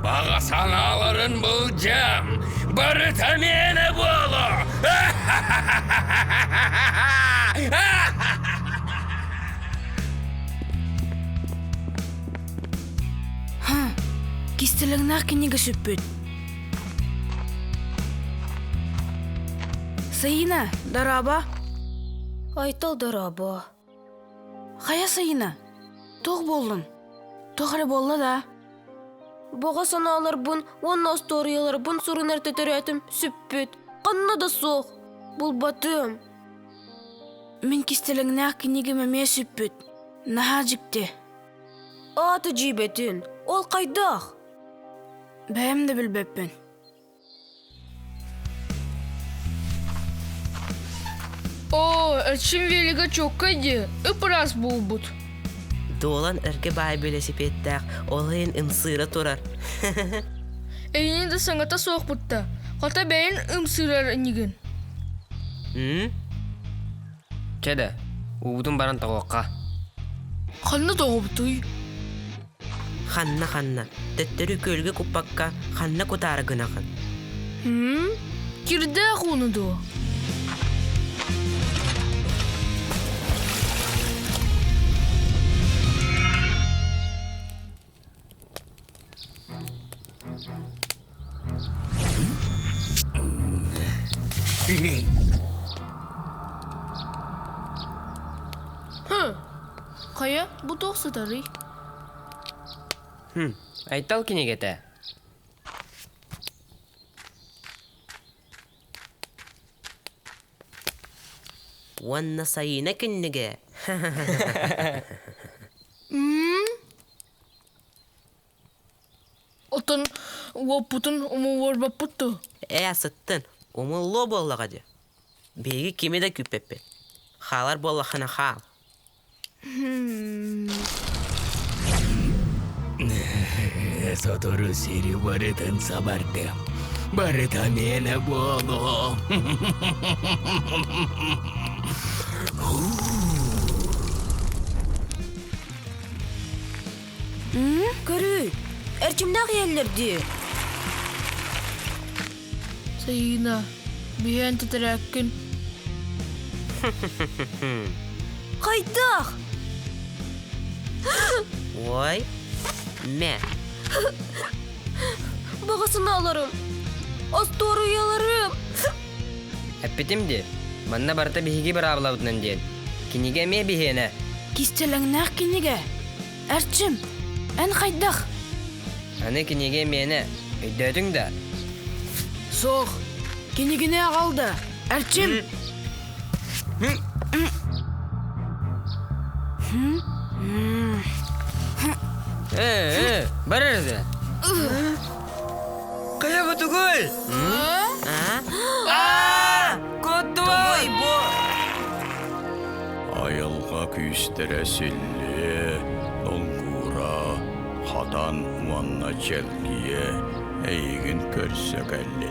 Bağasanaların bulacağım. Barıtamiyene bolu. Кистелегнах книга шүппүт. Sayına, daraba. Айтал дараба. Хая sayına. Тоқ болдым. Тоқыры болла да. Бага саналар бун, онна сториялар бун сурунар тетеретим сүппүт. Канна да соқ. Бул батым. Мен кистелегнах книга мәме шүппүт. Наха жикте. Аты жибетін. Ол қайдақ? Бәйім де білбеппен. О, әрчім велігі чоққайды. Үп раз болбут. Долан әрге бай велосипедтақ, олайын ымсыра тұрар. Әйіне де саңата соқ бұтта. Қата бәйін ымсырар әнеген. Чәді, ұбудың баран тағуаққа. Қанна тағы бұтой? Ханна, тәттірі көлге күппаққа, ханна құтары гынақын. Кирді ақуны до. Қая, бұл тоқсы тарый. Айтал кенегеті. Уанна сайына кінніге. Отын, уаппутын, умуар баппутты. Сыттын, умылло боллаға де. Бегі кеме де күппеппе. Халар боллақына хал. Сотору сири барытын сабардым. Барытамiyene bolu. Көрі, әрчімнақ елерді. Sayına, бейін тетірәккін. Қайдақ? Ой, мә. Бага саналарым. Асторыяларым. Әппетімді, манна барта бейге бір абылаудынан ден. Кенеге ме бейені? Кистелегнах книга. Әрчім, ән қайдақ. Аны кенеге мені өйдөтің да. Соқ, кенигіне ағалды. Әрчім. Барырды. Қая бұты көй? Ой, бо. Ayılga küstere silli, olgura, hatan umanna çelliye, eygin körsek elli.